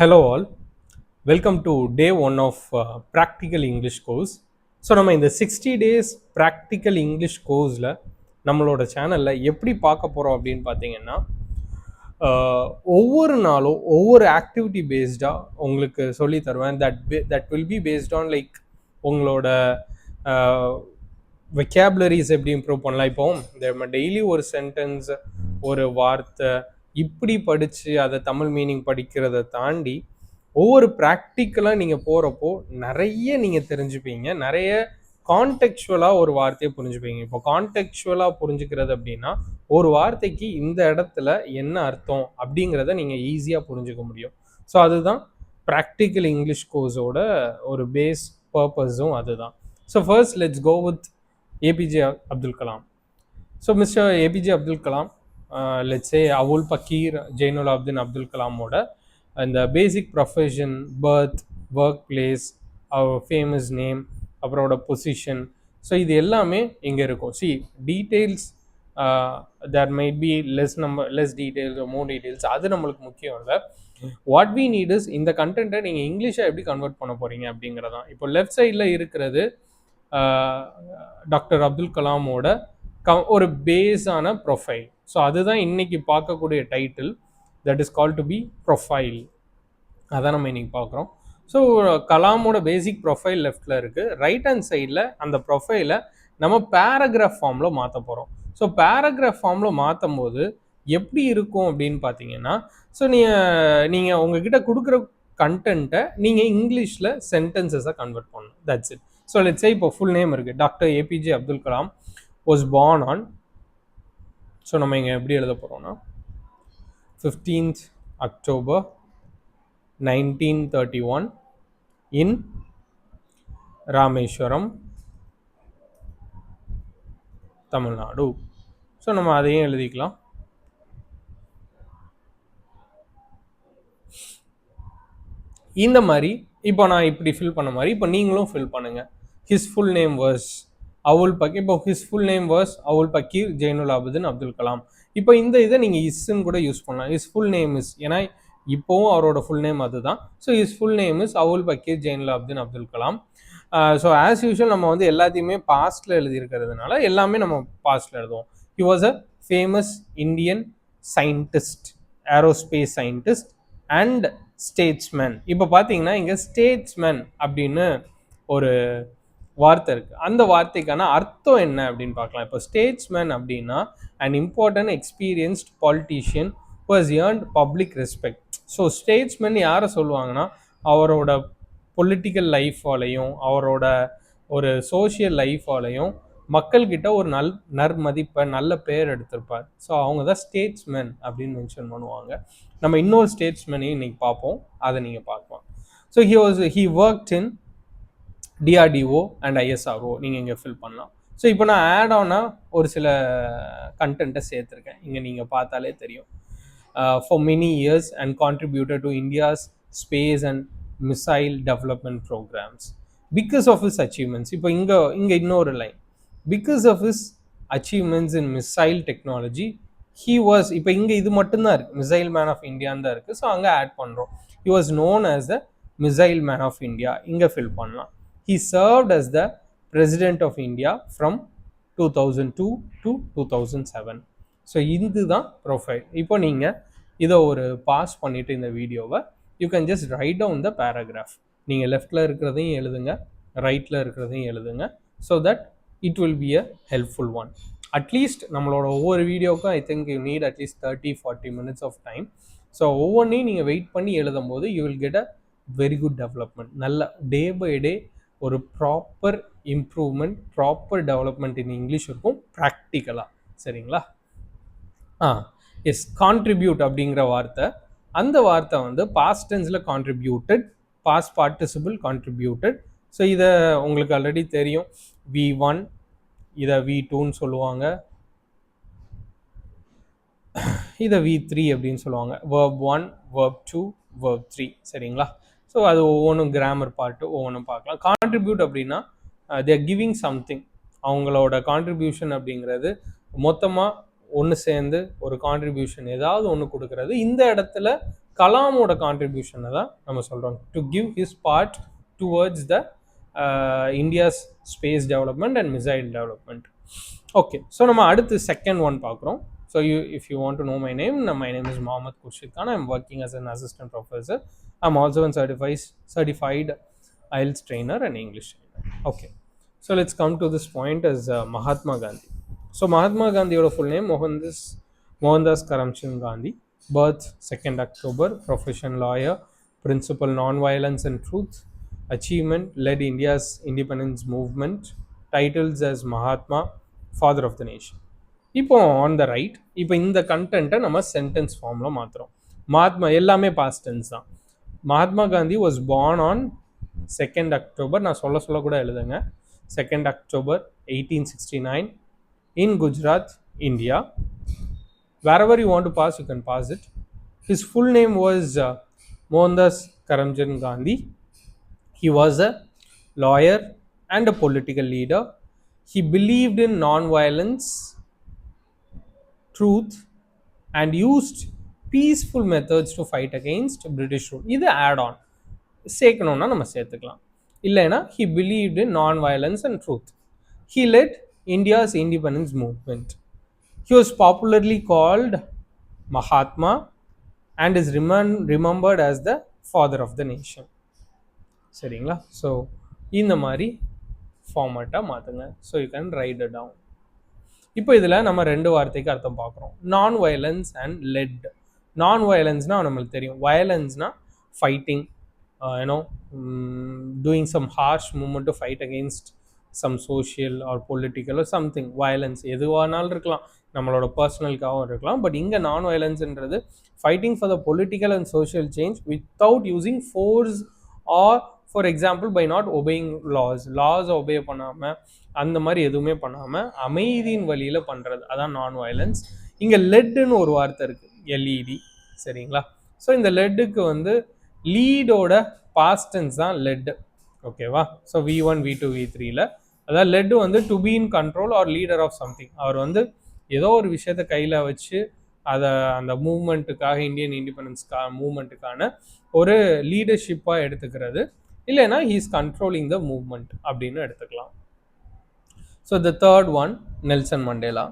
Hello all, welcome to day one of practical English course. So நம்ம இந்த 60 days practical English கோர்ஸில் நம்மளோட சேனலில் எப்படி பார்க்க போகிறோம் அப்படின்னு பார்த்தீங்கன்னா ஒவ்வொரு நாளும் ஒவ்வொரு ஆக்டிவிட்டி பேஸ்டாக உங்களுக்கு சொல்லி தருவேன். That will be based on like உங்களோட வெக்காபுலரிஸ் எப்படி இம்ப்ரூவ் பண்ணலாம். இப்போ நம்ம டெய்லி ஒரு சென்டென்ஸ் ஒரு வார்த்தை இப்படி படித்து அதை தமிழ் மீனிங் படிக்கிறத தாண்டி ஒவ்வொரு ப்ராக்டிக்கலாக நீங்கள் போகிறப்போ நிறைய நீங்கள் தெரிஞ்சுப்பீங்க, நிறைய கான்டெக்சுவலாக ஒரு வார்த்தையை புரிஞ்சுப்பீங்க. இப்போ கான்டெக்சுவலாக புரிஞ்சுக்கிறது அப்படின்னா ஒரு வார்த்தைக்கு இந்த இடத்துல என்ன அர்த்தம் அப்படிங்கிறத நீங்கள் ஈஸியாக புரிஞ்சுக்க முடியும். ஸோ அதுதான் ப்ராக்டிக்கல் இங்கிலீஷ் கோர்ஸோட ஒரு பேஸ் பர்பஸும் அதுதான். So first let's go with A P J Abdul Kalam. So mister A P J Abdul Kalam, let's say Avul Pakir Jainul Abdeen Abdul கலாமோட அந்த basic profession, birth, work place, அவர் ஃபேமஸ் நேம், அவரோட பொசிஷன், ஸோ இது எல்லாமே இங்கே இருக்கும். See details, there might be less details, more details, அது நம்மளுக்கு முக்கியம் இல்லை. வாட் வி நீட் இஸ் இந்த கண்டென்ட்டை நீங்கள் இங்கிலீஷை எப்படி கன்வெர்ட் பண்ண போகிறீங்க அப்படிங்கிறதான். இப்போ லெஃப்ட் சைடில் இருக்கிறது டாக்டர் அப்துல் கலாமோட ஒரு பேஸான ப்ரொஃபைல். ஸோ அதுதான் இன்னைக்கு பார்க்கக்கூடிய title, that is call to be profile. அதான் நம்ம இன்னைக்கு பார்க்குறோம். ஸோ கலாமோட பேசிக் ப்ரொஃபைல் லெஃப்டில் இருக்குது. ரைட் ஹேண்ட் சைடில் அந்த ப்ரொஃபைலை நம்ம பேராகிராஃப் ஃபார்மில் மாற்ற போகிறோம். ஸோ பேராகிராஃப் ஃபார்மில் மாற்றும் போது எப்படி இருக்கும் அப்படின்னு பார்த்தீங்கன்னா, ஸோ நீங்கள் உங்ககிட்ட கொடுக்குற கண்டென்ட்டை நீங்கள் இங்கிலீஷில் சென்டென்சஸை கன்வெர்ட் பண்ணணும். That's it. So let's say இப்போ ஃபுல் நேம் இருக்குது, doctor APJ Abdul Kalam was born on, so நம்ம இங்கே எப்படி எழுத போகிறோம்னா 15th October 1931 in Rameswaram, Tamil Nadu. So நம்ம அதையும் எழுதிக்கலாம். இந்த மாதிரி இப்போ நான் இப்படி ஃபில் பண்ண மாதிரி இப்போ நீங்களும் ஃபில் பண்ணுங்கள். ஹிஸ் ஃபுல் நேம் வாஸ் அவுல் பக்கீர். இப்போ ஹிஸ் ஃபுல் நேம் வாஸ் அவுல் பக்கீர் ஜெயினுல் ஆபிதின் அப்துல் கலாம். இப்போ இந்த இதை நீங்கள் இஸ்ன்னு கூட யூஸ் பண்ணலாம். ஹிஸ் ஃபுல் நேம் இஸ், ஏன்னா இப்போவும் அவரோட ஃபுல் நேம் அதுதான். So his full name is Avul Pakir Jainul Abideen Abdul Kalam. So as usual நம்ம வந்து எல்லாத்தையுமே பாஸ்டில் எழுதியிருக்கிறதுனால எல்லாமே நம்ம பாஸ்டில் எழுதுவோம். He was a famous Indian scientist, aerospace scientist and statesman. இப்போ பார்த்தீங்கன்னா இங்கே ஸ்டேட்ஸ்மேன் அப்படின்னு ஒரு வார்த்தை இருக்குது. அந்த வார்த்தைக்கான அர்த்தம் என்ன அப்படின்னு பார்க்கலாம். இப்போ ஸ்டேட்ஸ்மேன் அப்படின்னா an important experienced politician who has earned public respect. So statesman யாரை சொல்லுவாங்கன்னா அவரோட பொலிட்டிக்கல் லைஃபாலையும் அவரோட ஒரு சோஷியல் லைஃபாலையும் மக்கள்கிட்ட ஒரு நற்மதிப்பை நல்ல பேர் எடுத்திருப்பார். ஸோ அவங்க தான் ஸ்டேட்ஸ்மேன் அப்படின்னு மென்ஷன் பண்ணுவாங்க. நம்ம இன்னொரு ஸ்டேட்ஸ்மேனையும் இன்னைக்கு பார்ப்போம், அதை நீங்கள் பார்க்கலாம். So he worked in DRDO and ISRO நீங்கள் இங்கே ஃபில் பண்ணலாம். ஸோ இப்போ நான் ஆட் ஆனாக ஒரு சில கண்டென்ட்டை சேர்த்துருக்கேன், இங்கே நீங்கள் பார்த்தாலே தெரியும். For many years and contributed to India's space and missile development programs because of his achievements. இப்போ இங்கே இன்னொரு line, because of his achievements in missile technology he was, இப்போ இங்கே இது மட்டும்தான் இருக்குது, மிசைல் மேன் ஆஃப் இந்தியான்னு தான் இருக்குது. ஸோ அங்கே ஆட் பண்ணுறோம். He was known as the missile man of India, இங்கே ஃபில் பண்ணலாம். He served as the President of India from 2002 to 2007. So இதுதான் ப்ரொஃபைல். இப்போ நீங்கள் இதை ஒரு பாஸ் பண்ணிவிட்டு இந்த வீடியோவை you can just write down the paragraph. நீங்கள் லெஃப்டில் இருக்கிறதையும் எழுதுங்க, ரைட்டில் இருக்கிறதையும் எழுதுங்க. So that it will be a helpful one. At least நம்மளோட ஒவ்வொரு வீடியோவுக்கும் I think you need at least 30-40 minutes of time. So ஒவ்வொன்றையும் நீங்கள் வெயிட் பண்ணி எழுதும் போது you will get a very good development. நல்ல டே பை டே ஒரு proper improvement, proper development in English இருக்கும் ப்ராக்டிக்கலாக. சரிங்களா? எஸ், கான்ட்ரிபியூட் அப்படிங்கிற வார்த்தை, அந்த வார்த்தை வந்து பாஸ்ட் டென்ஸில் contributed, past participle contributed. So இதை உங்களுக்கு ஆல்ரெடி தெரியும், V1 இதை V2ன்னு சொல்லுவாங்க, இதை V3 அப்படின்னு சொல்லுவாங்க. verb 1, verb 2, verb 3. சரிங்களா? ஸோ அது ஒவ்வொன்றும் கிராமர் பார்ட்டு ஒவ்வொன்றும் பார்க்கலாம். கான்ட்ரிபியூட் அப்படின்னா தேர் கிவிங் சம்திங், அவங்களோட கான்ட்ரிபியூஷன் அப்படிங்கிறது மொத்தமாக ஒன்று சேர்ந்து ஒரு கான்ட்ரிபியூஷன் ஏதாவது ஒன்று கொடுக்கறது. இந்த இடத்துல கலாமோட கான்ட்ரிபியூஷனை தான் நம்ம சொல்கிறோம், to give his part towards the India's space development and missile development. Okay, so நம்ம அடுத்து செகண்ட் ஒன் பார்க்குறோம். So if you want to know my name is Mohammad Khurshid Khan. I'm working as an assistant professor. I'm also a certified IELTS trainer and English trainer. Okay, so let's come to this point as Mahatma Gandhi. So Mahatma Gandhi oda full name Mohandas Karamchand Gandhi. Birth 2nd October. Profession lawyer. Principle non-violence and truth. Achievement led India's independence movement. Titles as Mahatma, father of the nation. இப்போ on the right, இப்போ இந்த கண்டென்ட்டை நம்ம sentence ஃபார்மில் மாற்றுறோம். மகாத்மா எல்லாமே past tense தான். Mahatma Gandhi was born on 2nd October, நான் சொல்ல கூட எழுதுங்க, 2nd October 1869 in Gujarat, India. Wherever you want to pass, you can pass it. His full name was Mohandas Karamchand Gandhi. He was a lawyer and a political leader. He believed in non-violence, truth and used peaceful methods to fight against British rule. இது add on சேர்க்கணும்னா நம்ம சேர்த்துக்கலாம், இல்லைனா he believed in non-violence and truth. He led India's independence movement. He was popularly called Mahatma and is remembered as the father of the nation. சரிங்களா? So இந்த மாதிரி ஃபார்மேட்டாக மாற்றுங்க. So you can write it down. இப்போ இதில் நம்ம 2 வார்த்தைக்கு அர்த்தம் பார்க்குறோம், நான் வயலன்ஸ் அண்ட் லெட். நான் வயலன்ஸ்னால் நம்மளுக்கு தெரியும், வயலன்ஸ்னால் fighting, you know doing some harsh movement to fight against some social or political or something. Violence எதுவானாலும் இருக்கலாம், நம்மளோட பர்சனலுக்காகவும் இருக்கலாம். பட் இங்கே நான் வயலன்ஸ்ன்றது fighting for the political and social change without using force or for example by not obeying லாஸை obey பண்ணாமல், அந்த மாதிரி எதுவுமே பண்ணாமல் அமைதியின் வழியில் பண்ணுறது, அதான் நான் வயலன்ஸ். இங்கே லெட்டுன்னு ஒரு வார்த்தை இருக்குது, எல்இடி. சரிங்களா? ஸோ இந்த லெட்டுக்கு வந்து லீடோட பாஸ்ட் டென்ஸ் தான் லெட். ஓகேவா? ஸோ V1 V2 V3ல அதாவது லெட் வந்து to be in control or leader of something. அவர் வந்து ஏதோ ஒரு விஷயத்தை கையில் வச்சு அதை அந்த மூமெண்ட்டுக்காக, இந்தியன் இண்டிபெண்டன்ஸ்க்கான மூமெண்ட்டுக்கான ஒரு லீடர்ஷிப்பாக எடுத்துக்கிறது, இல்லைன்னா he is controlling the movement அப்படின்னு எடுத்துக்கலாம். So the third one, Nelson Mandela.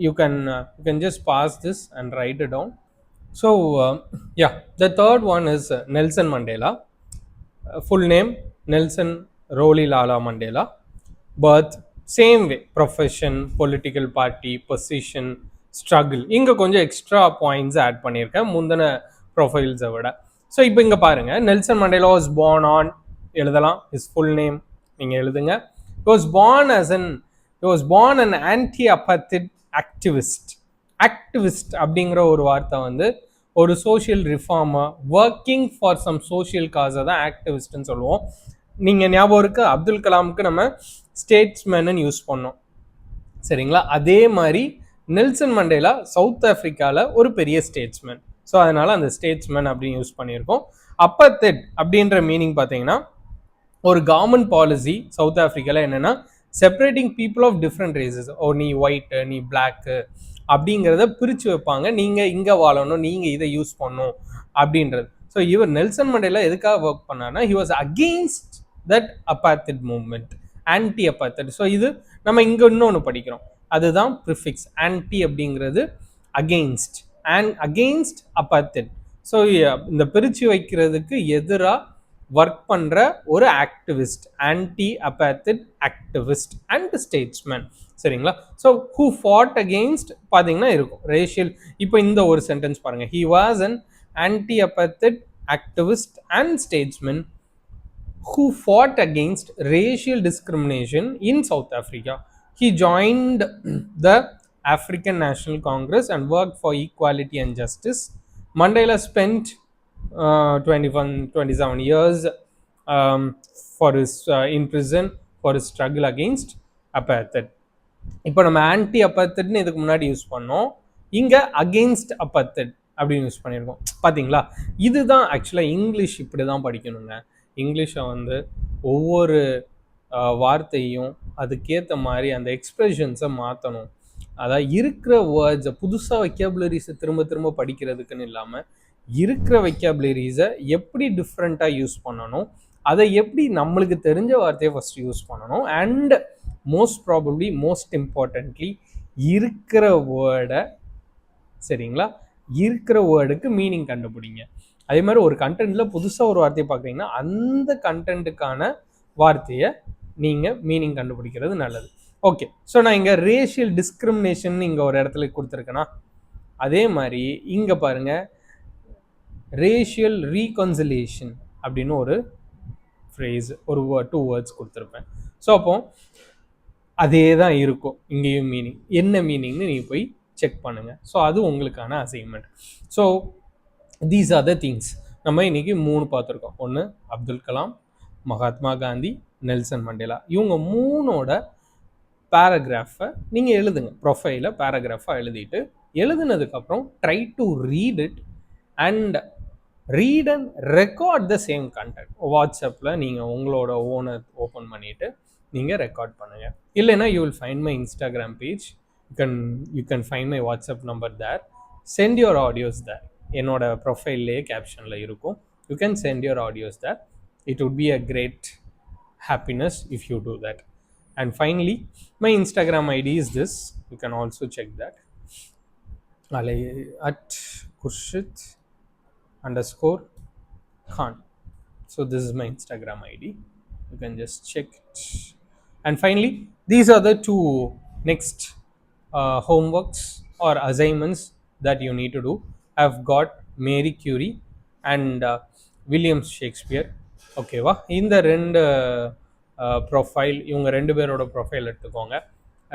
You can just pass this and write it down. So yeah, the third one is Nelson Mandela. Full name Nelson Rolihlahla Mandela. Birth same way, profession, political party, position, struggle. இங்கே கொஞ்சம் extra points add பண்ணியிருக்கேன் முந்தின ப்ரொஃபைல்ஸை விட. So இப்போ இங்கே பாருங்கள், Nelson Mandela was born on, எழுதலாம், his full name நீங்கள் எழுதுங்க. He was born an anti-apartheid activist. Activist அப்படிங்கிற ஒரு வார்த்தை வந்து ஒரு social reformer, working for some social காஸை தான் ஆக்டிவிஸ்ட்னு சொல்லுவோம். நீங்கள் ஞாபகம் இருக்கு, அப்துல் கலாமுக்கு நம்ம ஸ்டேட்ஸ்மேன்னு யூஸ் பண்ணோம். சரிங்களா? அதே மாதிரி நெல்சன் மண்டேலா சவுத் ஆஃப்ரிக்காவில் ஒரு பெரிய ஸ்டேட்ஸ்மேன். ஸோ அதனால் அந்த ஸ்டேட்ஸ்மேன் அப்படின்னு யூஸ் பண்ணியிருக்கோம். அப்பர்தெட் அப்படின்ற மீனிங் பார்த்தீங்கன்னா ஒரு கவர்மெண்ட் பாலிசி சவுத் ஆஃப்ரிக்காவில் என்னென்னா separating people of different races. Oh நீ ஒயிட்டு, நீ பிளாக்கு அப்படிங்கிறத பிரித்து வைப்பாங்க. நீங்கள் இங்கே வாழணும், நீங்கள் இதை யூஸ் பண்ணணும் அப்படின்றது. ஸோ இவர் நெல்சன் மண்டேலா எதுக்காக ஒர்க் பண்ணார்னா, he was against that apartheid movement, anti apartheid. So இது நம்ம இங்கே இன்னொன்று படிக்கிறோம், அதுதான் ப்ரிஃபிக்ஸ். ஆன்டி அப்படிங்கிறது against, and against apartheid. So இந்த பிரித்து வைக்கிறதுக்கு எதிராக ஒர்க் பண்ணுற ஒரு activist, anti apartheid activist and statesman. சரிங்களா? ஸோ ஹூ ஃபாட் அகெயின்ஸ்ட் பார்த்தீங்கன்னா இருக்கும் ரேஷியல். இப்போ இந்த ஒரு சென்டென்ஸ் பாருங்கள், he was an anti apartheid activist and statesman who fought against racial discrimination in South Africa. He joined the African National Congress and worked for equality and justice. Mandela spent 27 years for his in prison for his struggle against apartheid. இப்போ நம்ம anti அப்பார்த்தெட்னு இதுக்கு முன்னாடி use பண்ணோம், இங்கே against அப்பார்த்தெட் அப்படின்னு use பண்ணியிருக்கோம். பார்த்தீங்களா? இதுதான் ஆக்சுவலாக இங்கிலீஷ் இப்படி தான் படிக்கணுங்க. இங்கிலீஷை வந்து ஒவ்வொரு வார்த்தையும் அதுக்கேற்ற மாதிரி அந்த எக்ஸ்ப்ரெஷன்ஸை மாற்றணும். அதாவது இருக்கிற வேர்ட்ஸை புதுசாக வெக்காபுலரிஸை திரும்ப திரும்ப படிக்கிறதுக்குன்னு இல்லாமல் இருக்கிற வெக்காபுலரிஸை எப்படி டிஃப்ரெண்ட்டாக யூஸ் பண்ணணும், அதை எப்படி நம்மளுக்கு தெரிஞ்ச வார்த்தையை ஃபஸ்ட் யூஸ் பண்ணணும், and most probably most importantly இருக்கிற வேர்டை, சரிங்களா, இருக்கிற வேர்டுக்கு மீனிங் கண்டுபிடிங்க. அதே மாதிரி ஒரு கண்டென்ட்ல புதுசாக ஒரு வார்த்தையை பார்க்குறீங்கன்னா அந்த கண்டென்ட்டுக்கான வார்த்தையை நீங்கள் மீனிங் கண்டுபிடிக்கிறது நல்லது. ஓகே, ஸோ நான் இங்கே ரேஷியல் டிஸ்கிரிமினேஷன் இங்கே ஒரு இடத்துல கொடுத்துருக்கேன்னா, அதே மாதிரி இங்கே பாருங்க ரேஷியல் ரீகன்சிலேஷன் அப்படின்னு ஒரு ஃப்ரேஸ், ஒரு 2 வேர்ட்ஸ் கொடுத்துருப்பேன். ஸோ அப்போ அதே தான் இருக்கும் இங்கேயும் மீனிங். என்ன மீனிங்னு நீங்கள் போய் செக் பண்ணுங்கள். ஸோ அது உங்களுக்கான assignment. So these are the things. நம்ம இன்னைக்கு 3 பார்த்துருக்கோம். ஒன்று அப்துல் கலாம், மகாத்மா காந்தி, நெல்சன் மண்டேலா. இவங்க 3ஓட பேராகிராஃபை நீங்கள் எழுதுங்க. ப்ரொஃபைலை பேராகிராஃபாக எழுதிட்டு எழுதுனதுக்கப்புறம் try to read it and read and record the same content. வாட்ஸ்அப்பில் நீங்கள் உங்களோட ஓனை ஓப்பன் பண்ணிவிட்டு நீங்கள் ரெக்கார்ட் பண்ணுங்கள். இல்லைன்னா you will find my Instagram page, you can find my WhatsApp number there, send your audios there. என்னோட ப்ரொஃபைல்லையே கேப்ஷனில் இருக்கும். You can send your audios there. It would be a great happiness if you do that. And finally, my Instagram ID is this. You can also check that. At Khurshid_Khan. So this is my Instagram ID. You can just check it. And finally, these are the 2 next homeworks or assignments that you need to do. I've got Mary Curie and William Shakespeare. ஓகேவா? இந்த 2 profile, இவங்க 2 பேரோட profile எடுத்துக்கோங்க.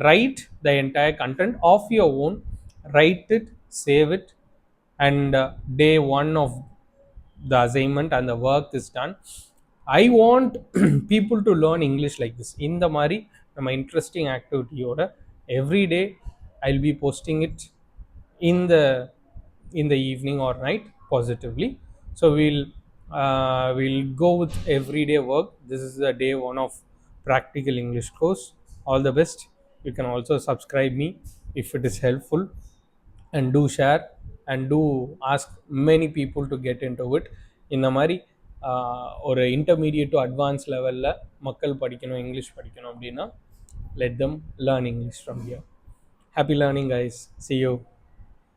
Write the entire content of your own, write it, save it, and day 1 of the assignment and the work is done. I want people to learn English like this. இந்த மாதிரி நம்ம interesting ஆக்டிவிட்டியோட every day I'll be posting it in the evening or night positively. So we'll go with everyday work. This is the day 1 of practical English course. All the best. You can also subscribe me if it is helpful, and do share and do ask many people to get into it. இந்த மாதிரி ஒரு intermediate to advance லெவலில் மக்கள் படிக்கணும், English படிக்கணும் அப்படின்னா let them learn English from here. Happy learning guys. See you.